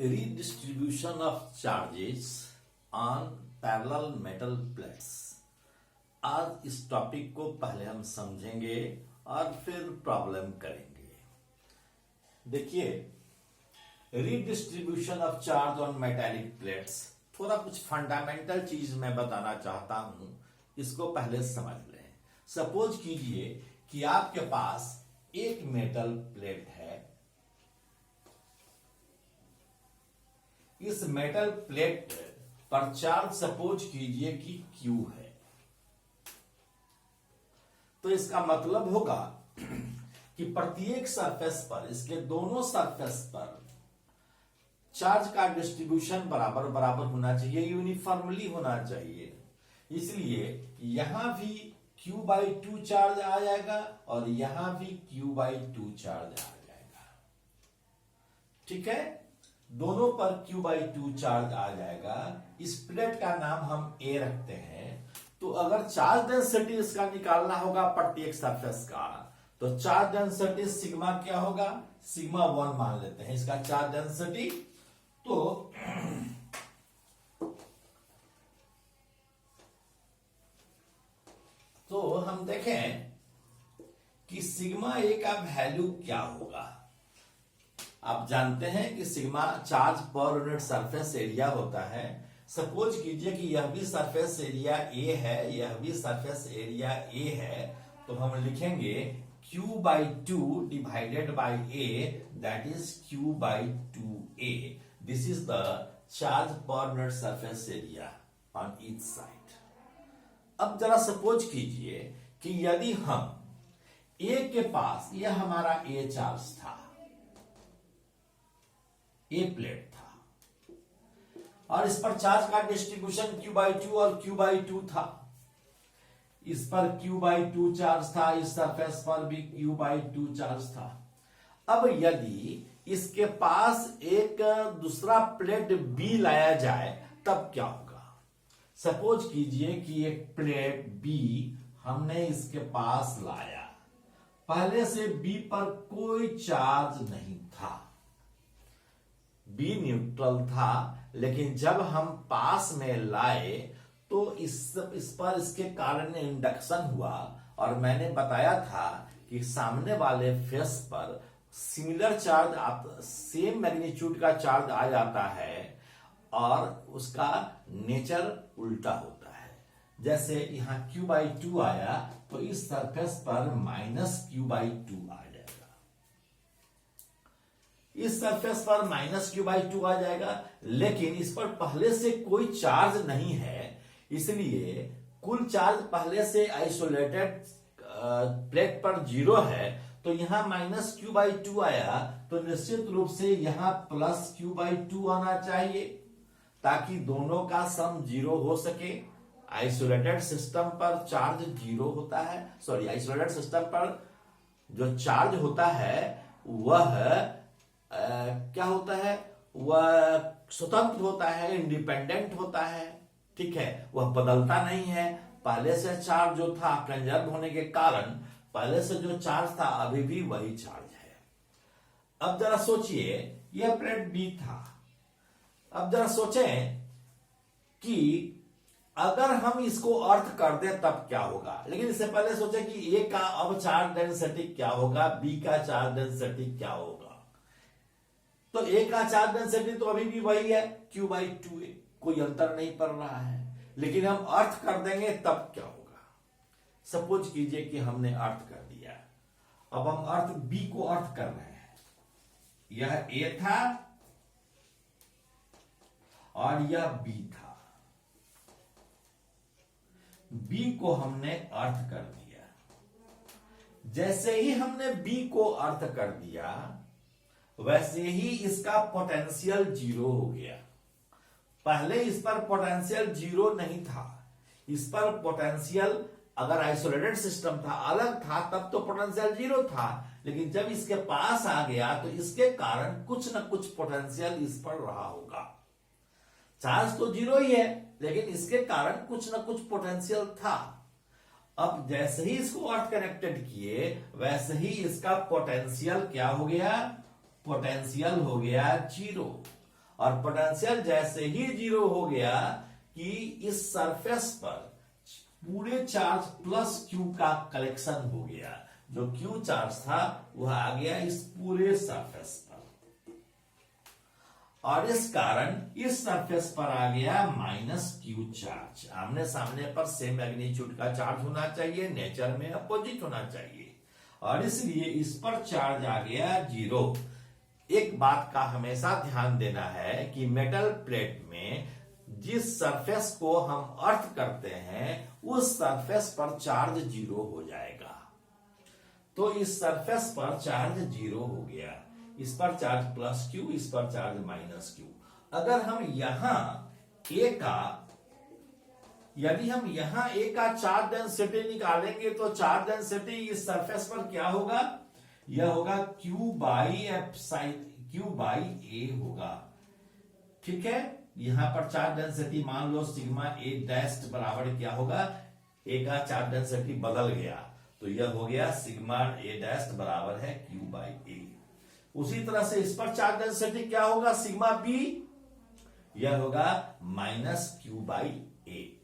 redistribution of charges on parallel metal plates। आज इस topic को पहले हम समझेंगे और फिर प्रॉब्लम करेंगे। देखिए, redistribution of charge on metallic plates, थोड़ा कुछ फंडामेंटल चीज मैं बताना चाहता हूं, इसको पहले समझ लें। सपोज कीजिए कि आपके पास एक मेटल प्लेट है। इस मेटल प्लेट पर चार्ज सपोज कीजिए कि Q है, तो इसका मतलब होगा कि प्रत्येक सरफेस पर, इसके दोनों सरफेस पर चार्ज का डिस्ट्रीब्यूशन बराबर बराबर होना चाहिए, यूनिफॉर्मली होना चाहिए। इसलिए यहां भी Q/2 चार्ज आ जाएगा और यहां भी Q/2 चार्ज आ जाएगा। ठीक है, दोनों पर Q/2 चार्ज आ जाएगा। इस प्लेट का नाम हम A रखते हैं। तो अगर चार्ज डेंसिटी इसका निकालना होगा प्रत्येक सरफेस का, तो चार्ज डेंसिटी सिग्मा क्या होगा? सिग्मा 1 मान लेते हैं इसका चार्ज डेंसिटी। तो हम देखें कि सिग्मा ए का वैल्यू क्या होगा। आप जानते हैं कि sigma charge per unit surface area होता है। सपोज कीजिए कि यह भी सरफेस एरिया ए है, यह भी सरफेस एरिया ए है, तो हम लिखेंगे Q/2 divided by A, that is Q/2A। This is the charge per unit surface area on each side. अब जरा सपोज कीजिए कि यदि हम A के पास, यह हमारा A चार्ज था, A प्लेट था, और इस पर चार्ज का डिस्ट्रीब्यूशन Q/2 और Q/2 था। इस पर Q/2 चार्ज था, इस सरफेस पर भी Q/2 चार्ज था। अब यदि इसके पास एक दूसरा प्लेट B लाया जाए, तब क्या होगा? सपोज कीजिए कि एक प्लेट B हमने इसके पास लाया। पहले से B पर कोई चार्ज नहीं था, B न्यूट्रल था, लेकिन जब हम पास में लाए तो इस पर इसके कारण इंडक्शन हुआ, और मैंने बताया था कि सामने वाले फेस पर सिमिलर चार्ज, सेम मैग्नीट्यूड का चार्ज आ जाता है और उसका नेचर उल्टा होता है। जैसे यहां Q/2 आया तो इस सरफेस पर -Q/2 आ जाएगा, इस सरफेस पर -Q/2 आ जाएगा, लेकिन इस पर पहले से कोई चार्ज नहीं है, इसलिए कुल चार्ज पहले से आइसोलेटेड प्लेट पर 0 है। तो यहां -Q/2 आया, तो निश्चित रूप से यहां +Q/2 आना चाहिए, ताकि दोनों का सम 0 हो सके। आइसोलेटेड सिस्टम पर चार्ज 0 होता है, सॉरी, आइसोलेटेड सिस्टम पर जो चार्ज होता है वह क्या होता है? वह स्वतंत्र होता है, इंडिपेंडेंट होता है। ठीक है, वह बदलता नहीं है। पहले से चार्ज जो था, कंजर्व होने के कारण पहले से जो चार्ज था अभी भी वही चार्ज है। अब जरा सोचिए, यह प्लेट B था। अब जरा सोचें कि अगर हम इसको अर्थ कर दें तब क्या होगा। लेकिन इससे पहले सोचें कि A का अब चार्ज डेंसिटी क्या होगा, B का चार्ज डेंसिटी क्या होगा। तो A का चार्ज डेंसिटी तो अभी भी वही है, Q/2A, कोई अंतर नहीं पड़ रहा है। लेकिन हम अर्थ कर देंगे तब क्या होगा। सपोज कीजिए कि हमने अर्थ कर दिया, अब हम अर्थ B को अर्थ कर रहे हैं। यह A था और यह B था। B को हमने अर्थ कर दिया। जैसे ही हमने B को अर्थ कर दिया, वैसे ही इसका पोटेंशियल 0 हो गया। पहले इस पर पोटेंशियल 0 नहीं था। इस पर पोटेंशियल, अगर आइसोलेटेड सिस्टम था, अलग था, तब तो पोटेंशियल 0 था, लेकिन जब इसके पास आ गया तो इसके कारण कुछ न कुछ पोटेंशियल इस पर रहा होगा। चार्ज तो 0 ही है, लेकिन इसके कारण कुछ न कुछ पोटेंशियल था। अब जैसे ही इसको अर्थ कनेक्टेड किए, वैसे ही इसका पोटेंशियल क्या हो गया? पोटेंशियल हो गया 0। और पोटेंशियल जैसे ही 0 हो गया कि इस सरफेस पर पूरे चार्ज प्लस क्यू का कलेक्शन हो गया। जो क्यू चार्ज था वह आ गया इस पूरे सरफेस पर, और इस कारण इस सरफेस पर आ गया माइनस क्यू चार्ज। आमने सामने पर सेम मैग्नीट्यूड का चार्ज होना चाहिए, नेचर में अपोजिट होना चाहिए, और इसलिए इस पर चार्ज आ गया 0। एक बात का हमेशा ध्यान देना है कि मेटल प्लेट में जिस सरफेस को हम अर्थ करते हैं उस सरफेस पर चार्ज 0 हो जाएगा। तो इस सरफेस पर चार्ज 0 हो गया, इस पर चार्ज प्लस क्यू, इस पर चार्ज माइनस क्यू। अगर हम यहां यदि हम यहां ए का चार्ज डेंसिटी निकालेंगे तो चार्ज डेंसिटी इस सरफेस पर क्या होगा, यह होगा Q बाई ए होगा। ठीक है, यहां पर चार्ज डेंसिटी मान लो सिग्मा ए डैश बराबर क्या होगा, ए का चार्ज डेंसिटी बदल गया तो यह हो गया सिग्मा ए डैश बराबर है Q बाई ए। उसी तरह से इस पर चार्ज डेंसिटी क्या होगा, सिग्मा बी, यह होगा माइनस क्यू बाई ए।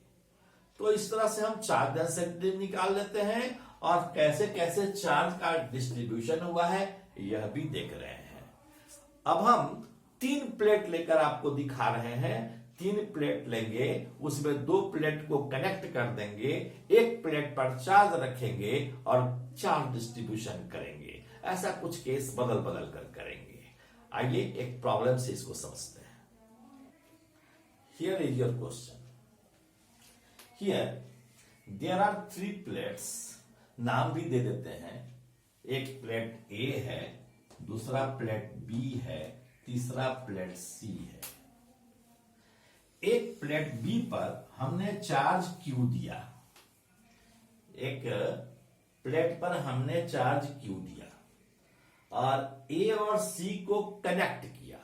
तो इस तरह से हम चार्ज डेंसिटी निकाल लेते हैं और कैसे कैसे चार्ज का डिस्ट्रीब्यूशन हुआ है यह भी देख रहे हैं। अब हम 3 प्लेट लेकर आपको दिखा रहे हैं। 3 प्लेट लेंगे, उसमें 2 प्लेट को कनेक्ट कर देंगे, एक प्लेट पर चार्ज रखेंगे और चार्ज डिस्ट्रीब्यूशन करेंगे। ऐसा कुछ केस बदल बदल कर करेंगे। आइए एक प्रॉब्लम से इसको समझते हैं। Here is your question. Here there are 3 plates, नाम भी दे देते हैं। एक प्लेट ए है, दूसरा प्लेट बी है, तीसरा प्लेट सी है। एक प्लेट बी पर हमने चार्ज क्यू दिया, एक प्लेट पर हमने चार्ज क्यू दिया और ए और सी को कनेक्ट किया।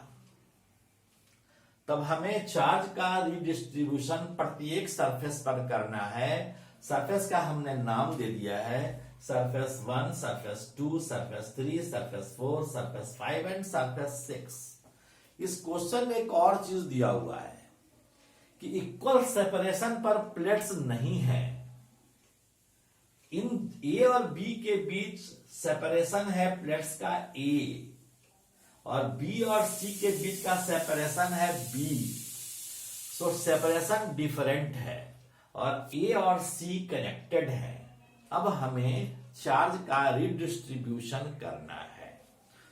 तब हमें चार्ज का रिडिस्ट्रीब्यूशन प्रत्येक सरफेस पर करना है। सरफेस का हमने नाम दे दिया है, surface 1, surface 2, surface 3, surface 4, surface 5 and surface 6। इस क्वेश्चन में एक और चीज दिया हुआ है कि इक्वल सेपरेशन पर प्लेट्स नहीं है। इन ए और बी के बीच सेपरेशन है प्लेट्स का ए, और बी और सी के बीच का सेपरेशन है बी। सो सेपरेशन डिफरेंट है और ए और सी कनेक्टेड है। अब हमें चार्ज का रिडिस्ट्रीब्यूशन करना है।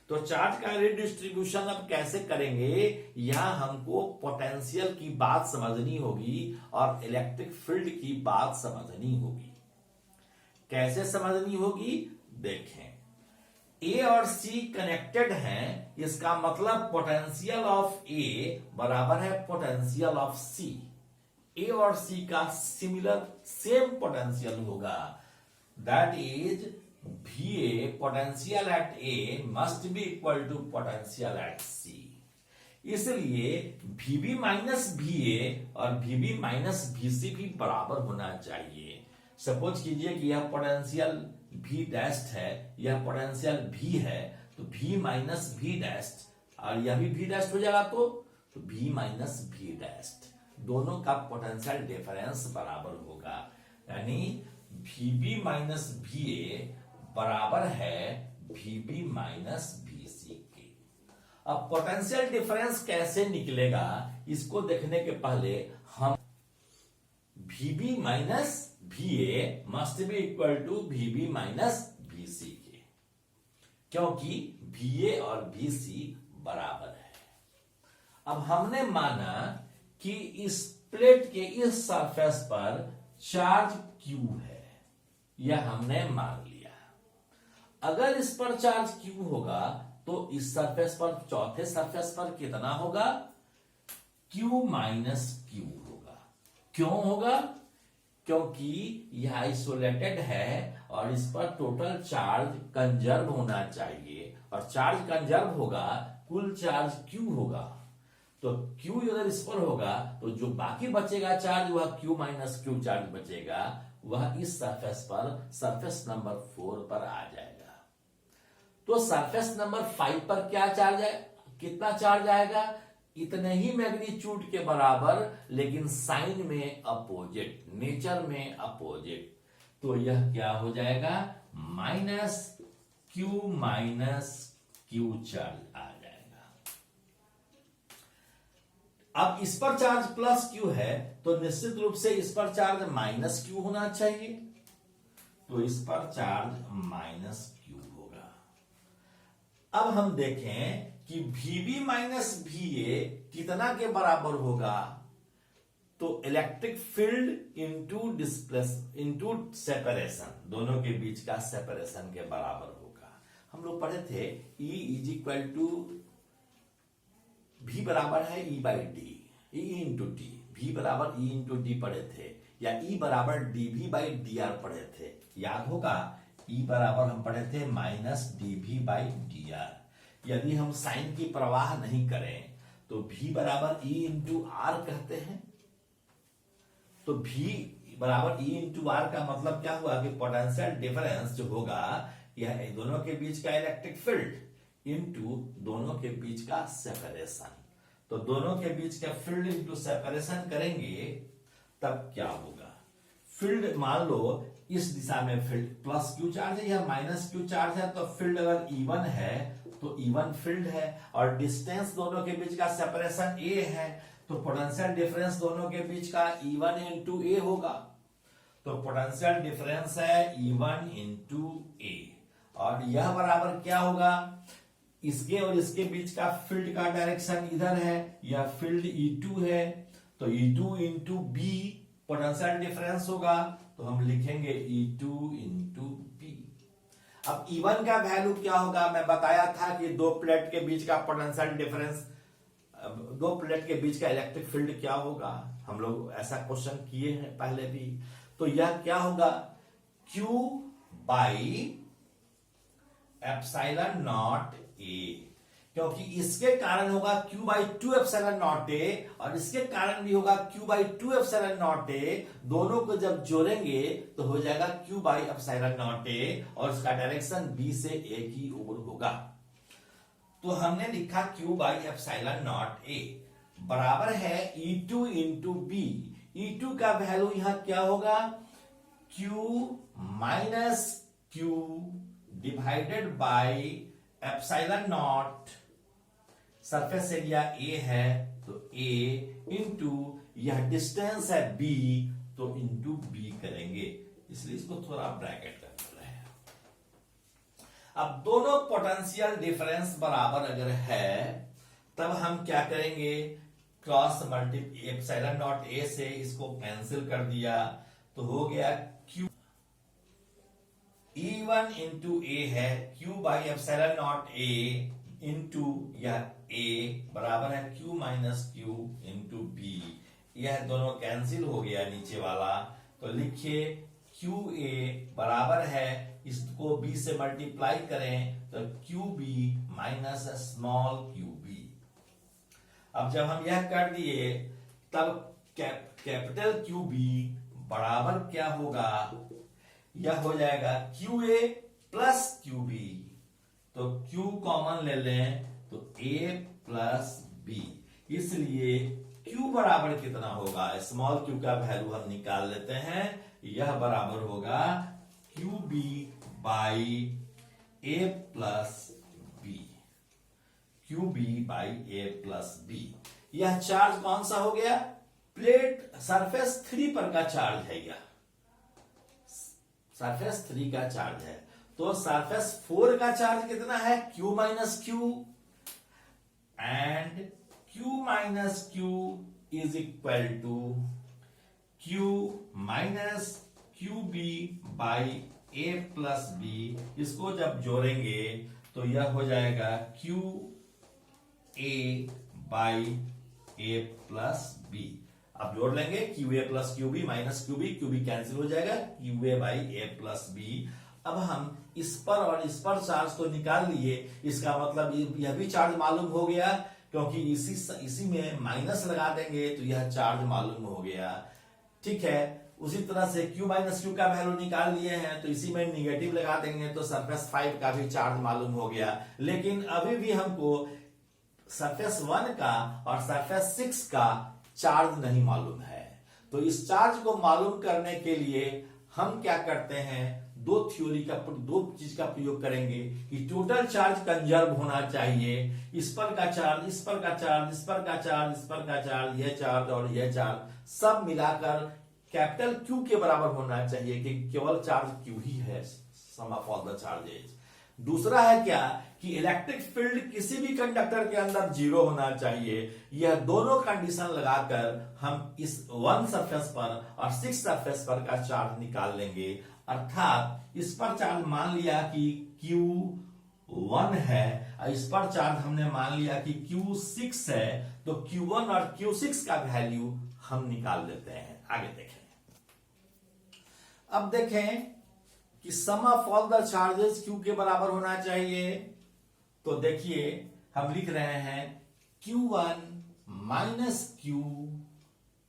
तो चार्ज का रिडिस्ट्रीब्यूशन अब कैसे करेंगे, यहां हमको पोटेंशियल की बात समझनी होगी और इलेक्ट्रिक फील्ड की बात समझनी होगी। कैसे समझनी होगी, देखें। ए और सी कनेक्टेड हैं, इसका मतलब पोटेंशियल ऑफ ए बराबर है पोटेंशियल ऑफ सी। ए और सी का सिमिलर सेम पोटेंशियल होगा, that is VA potential at A must be equal to potential at C। इसलिए VB माइनस VA और VB माइनस VC भी बराबर होना चाहिए। सपोज कीजिए कि यह पोटेंशियल V डैश है, यह पोटेंशियल V है, तो V माइनस V डैश और यह भी V डैश हो जाएगा तो V माइनस V डैश, दोनों का पोटेंशियल डिफरेंस बराबर होगा। यानी VB माइनस VA बराबर है VB माइनस VC के। अब पोटेंशियल डिफरेंस कैसे निकलेगा इसको देखने के पहले हम VB minus VA must be equal to VB minus VC के, क्योंकि VA और VC बराबर है। अब हमने माना कि इस प्लेट के इस सरफेस पर चार्ज Q है, यह हमने मान लिया। अगर इस पर चार्ज Q होगा तो इस सरफेस पर, चौथे सरफेस पर कितना होगा, Q माइनस Q होगा। क्यों होगा, क्योंकि यह आइसोलेटेड है और इस पर टोटल चार्ज कंजर्व होना चाहिए, और चार्ज कंजर्व होगा कुल चार्ज Q होगा। तो Q अगर इस पर होगा तो जो बाकी बचेगा चार्ज वह Q माइनस Q चार्ज बचेगा, वह इस सरफेस पर, सरफेस नंबर 4 पर आ जाएगा। तो सरफेस नंबर 5 पर क्या चार्ज है, कितना चार्ज आएगा, इतने ही मैग्नीट्यूड के बराबर, लेकिन साइन में अपोजिट, नेचर में अपोजिट। तो यह क्या हो जाएगा, माइनस क्यू चार्ज आ जाएगा। अब इस पर चार्ज प्लस क्यू है, तो निश्चित रूप से इस पर चार्ज माइनस क्यू होना चाहिए, तो इस पर चार्ज माइनस क्यू होगा। अब हम देखें कि VB माइनस VA कितना के बराबर होगा, तो इलेक्ट्रिक फील्ड इंटू सेपरेशन, दोनों के बीच का सेपरेशन के बराबर होगा। हम लोग पढ़े थे E is equal to V बराबर है E by D, E into T, V बराबर E इंटू डी पढ़े थे, या E बराबर dV बाई डी आर पढ़े थे, याद होगा। E बराबर हम पढ़े थे minus dV by D R. यदि हम साइन की प्रवाह नहीं करें तो V बराबर E इंटू आर कहते हैं। तो V बराबर E इंटू आर का मतलब क्या हुआ कि पोटेंशियल डिफरेंस जो होगा यह दोनों के बीच का इलेक्ट्रिक फील्ड इंटू दोनों के बीच का सेपरेशन। तो दोनों के बीच का फील्ड इंटू सेपरेशन करेंगे तब क्या होगा, फील्ड मान लो इस दिशा में फील्ड प्लस क्यू चार्ज है या माइनस क्यू चार्ज है, तो फील्ड अगर E1 है तो E1 फील्ड है, और डिस्टेंस दोनों के बीच का सेपरेशन A है, तो पोटेंशियल डिफरेंस दोनों के बीच का E1 इंटू A होगा। तो पोटेंशियल डिफरेंस है E1 इंटू A, और यह बराबर क्या होगा, इसके और इसके बीच का फील्ड का डायरेक्शन इधर है, यह फील्ड E2 है, तो E2 into B potential difference होगा, तो हम लिखेंगे E2 इंटू B। अब E1 का वैल्यू क्या होगा, मैं बताया था कि दो प्लेट के बीच का पोटेंशियल डिफरेंस, दो प्लेट के बीच का इलेक्ट्रिक फील्ड क्या होगा, हम लोग ऐसा क्वेश्चन किए हैं पहले भी। तो यह क्या होगा, Q by epsilon not A, क्योंकि इसके कारण होगा Q by 2 epsilon not A, और इसके कारण भी होगा Q by 2 epsilon not A। दोनों को जब जोड़ेंगे तो हो जाएगा Q by epsilon not A, और इसका डायरेक्शन B से A की ओर होगा। तो हमने लिखा Q by epsilon not A बराबर है E2 इंटू B। E2 का वैल्यू यहां क्या होगा, Q minus Q divided by epsilon not, surface area A है तो A इंटू यह डिस्टेंस है B, तो इंटू B करेंगे, इसलिए इसको थोड़ा ब्रैकेट कर रहे हैं। अब दोनों पोटेंशियल डिफरेंस बराबर अगर है तब हम क्या करेंगे, cross multiply epsilon not A से इसको कैंसिल कर दिया, तो हो गया Q E1 इंटू A है Q by epsilon not A into यह A बराबर है Q minus Q into B। यह दोनों कैंसिल हो गया नीचे वाला, तो लिखिए QA बराबर है, इसको B से मल्टीप्लाई करें तो QB माइनस स्मॉल QB। अब जब हम यह कर दिए तब कैपिटल QB बराबर क्या होगा, यह हो जाएगा QA प्लस QB, तो Q कॉमन ले लें तो A प्लस B, इसलिए Q बराबर कितना होगा, स्मॉल q का वैल्यू हम निकाल लेते हैं, यह बराबर होगा QB by A plus B, QB by A plus B। यह चार्ज कौन सा हो गया, प्लेट सरफेस 3 पर का चार्ज है, यह सरफेस 3 का चार्ज है। तो सरफेस 4 का चार्ज कितना है, Q minus Q, and Q minus Q is equal to Q minus QB by A plus B। इसको जब जोड़ेंगे तो यह हो जाएगा QA by A plus B। अब जोड़ लेंगे QA plus QB minus QB cancel हो जाएगा, QA by A plus B। अब हम इस पर और इस पर चार्ज तो निकाल लिए, इसका मतलब यह भी चार्ज मालूम हो गया, क्योंकि इसी में माइनस लगा देंगे तो यह चार्ज मालूम हो गया। ठीक है, उसी तरह से Q माइनस Q का वैल्यू निकाल लिए हैं, तो इसी में निगेटिव लगा देंगे तो सरफेस 5 का भी चार्ज मालूम हो गया। लेकिन अभी भी हमको सरफेस 1 का और सरफेस 6 का चार्ज नहीं मालूम है। तो इस चार्ज को मालूम करने के लिए हम क्या करते हैं, दो चीज का प्रयोग करेंगे कि टोटल चार्ज कंजर्व होना चाहिए। इस पर का चार्ज, इस पर का चार्ज, इस पर का चार्ज, इस पर का चार्ज, यह चार्ज और यह चार्ज सब मिलाकर कैपिटल Q के बराबर होना चाहिए कि केवल चार्ज Q ही है, सम ऑफ ऑल द चार्जेस। दूसरा है क्या कि इलेक्ट्रिक फील्ड किसी भी कंडक्टर के अंदर जीरो होना चाहिए। यह दोनों कंडीशन लगाकर हम इस 1 सरफेस पर और 6 सरफेस पर का चार्ज निकाल लेंगे। अर्थात इस पर चार्ज मान लिया कि Q1 है और इस पर चार्ज हमने मान लिया कि Q6 है, तो Q1 और Q6 का वैल्यू हम निकाल लेते हैं। आगे देखें। अब देखें कि sum of all the charges Q के बराबर होना चाहिए। तो देखिए हम लिख रहे हैं Q1 minus Q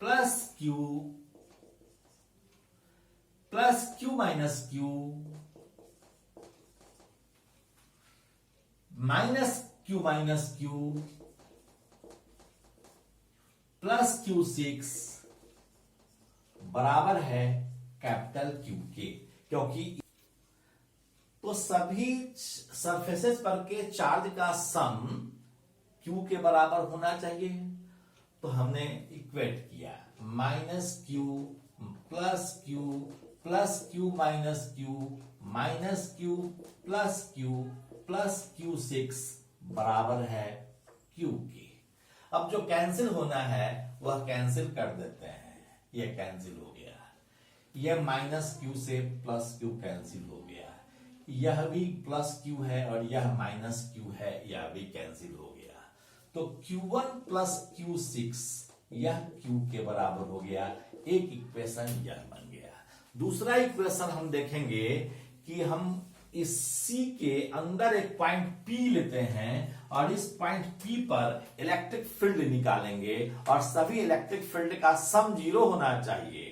plus Q plus Q minus Q minus Q minus Q plus Q6 बराबर है कैपिटल Q के। क्योंकि तो सभी सरफेसेस पर के चार्ज का सम Q के बराबर होना चाहिए। तो हमने इक्वेट किया minus Q plus Q plus Q minus Q minus Q plus Q6 बराबर है Q के। अब जो कैंसिल होना है वह कैंसिल कर देते हैं। यह कैंसिल हो गया, यह माइनस Q से प्लस Q कैंसिल हो गया, यह भी प्लस Q है और यह माइनस Q है, यह भी कैंसिल हो गया। तो Q1 प्लस Q6 यह Q के बराबर हो गया। एक इक्वेशन यह बन गया। दूसरा इक्वेशन हम देखेंगे कि हम इस C के अंदर एक पॉइंट P लेते हैं और इस पॉइंट P पर इलेक्ट्रिक फील्ड निकालेंगे और सभी इलेक्ट्रिक फील्ड का सम 0 होना चाहिए।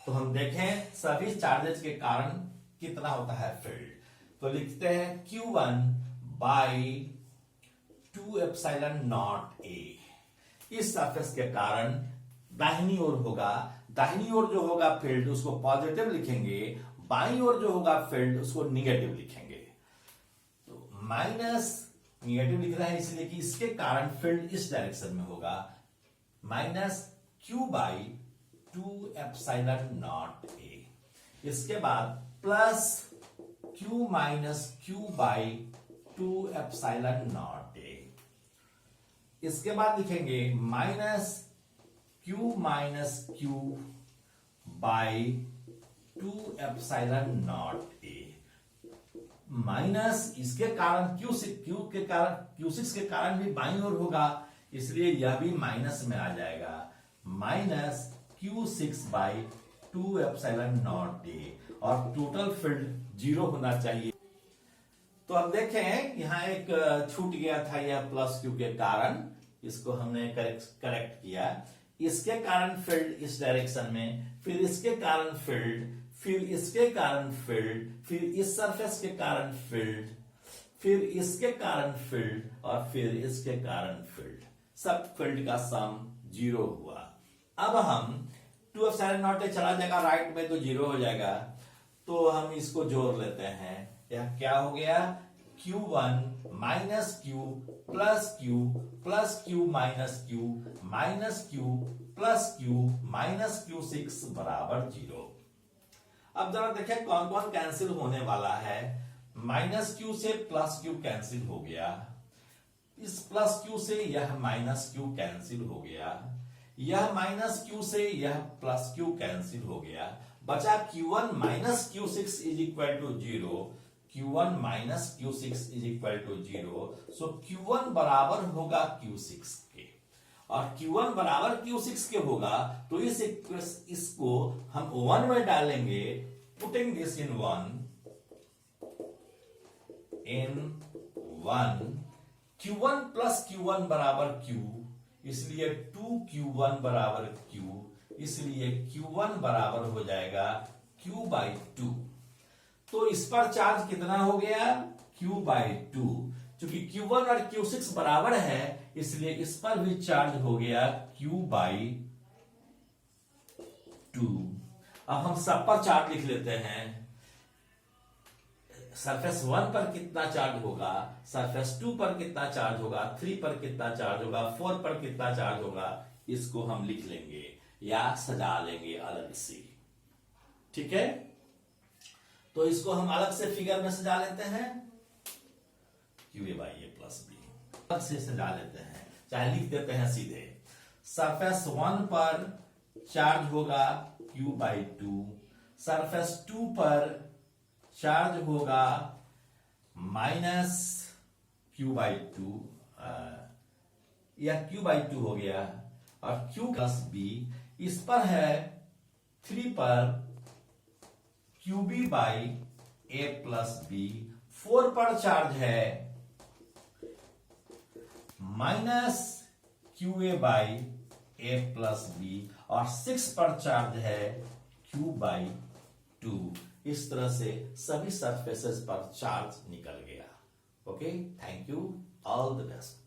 तो हम देखें सभी चार्जेस के कारण कितना होता है फील्ड। तो लिखते हैं Q1 by 2 epsilon not A। इस सरफेस के कारण दाहिनी ओर होगा, दाहिनी ओर जो होगा फील्ड उसको पॉजिटिव लिखेंगे, बाईं ओर जो होगा फील्ड उसको निगेटिव लिखेंगे। तो माइनस निगेटिव लिख रहा है इसलिए कि इसके कारण फील्ड इस डायरेक्शन में होगा, minus Q by 2 epsilon not A। इसके बाद plus Q minus Q by 2 epsilon not A। इसके बाद लिखेंगे minus Q minus Q by 2 epsilon not A। Minus इसके कारण Q6 के कारण भी बाईं ओर होगा, इसलिए यह भी माइनस में आ जाएगा, minus Q6 by 2 epsilon not A। और टोटल फील्ड 0 होना चाहिए। तो अब देखें यहां एक छूट गया था, यह प्लस Q के कारण, इसको हमने करेक्ट किया। इसके कारण फील्ड इस डायरेक्शन में, फिर इसके कारण फील्ड, फिर इसके कारण फील्ड, फिर इस सरफेस के कारण फील्ड, फिर इसके कारण फील्ड और फिर इसके कारण फील्ड। सब फील्ड का सम 0 हुआ। अब हम 2 एप्सिलॉन नॉट A चला जाएगा राइट में तो 0 हो जाएगा। तो हम इसको जोड़ लेते हैं। यह क्या हो गया, Q1 minus Q plus Q plus Q minus Q minus Q plus Q minus Q6 बराबर 0। अब जरा देखें कौन कौन कैंसिल होने वाला है। माइनस Q से प्लस Q कैंसिल हो गया, इस प्लस Q से यह माइनस Q कैंसिल हो गया, यह माइनस Q से यह प्लस Q कैंसिल हो गया, बचा Q1 minus Q6 is equal to 0। Q1 minus Q6 is equal to 0। So Q1 बराबर होगा Q6 के, और Q1 बराबर Q6 के होगा तो इसको हम 1 में डालेंगे, putting this in 1 Q1 plus Q1 बराबर Q, इसलिए 2Q1 बराबर Q, इसलिए Q1 बराबर हो जाएगा Q बाई 2। तो इस पर चार्ज कितना हो गया, Q बाई 2। चूंकि Q1 और Q6 बराबर है इसलिए इस पर भी चार्ज हो गया Q/2। अब हम सब पर चार्ज लिख लेते हैं। सरफेस 1 पर कितना चार्ज होगा, सरफेस 2 पर कितना चार्ज होगा, 3 पर कितना चार्ज होगा, 4 पर कितना चार्ज होगा, इसको हम लिख लेंगे या सजा लेंगे अलग से। ठीक है, तो इसको हम अलग से फिगर में सजा लेते हैं, QA/A + B अलग से सजा लेते हैं, चाहे लिख देते हैं सीधे। सरफेस 1 पर चार्ज होगा Q/2, सरफेस 2 पर चार्ज होगा -Q/2, या Q/2 हो गया, और Q + B। इस पर है 3 पर QB/A + B। 4 पर चार्ज है -QA/A + B, और 6 पर चार्ज है Q/2। इस तरह से सभी सरफेसेस पर चार्ज निकल गया। Okay, thank you, all the best.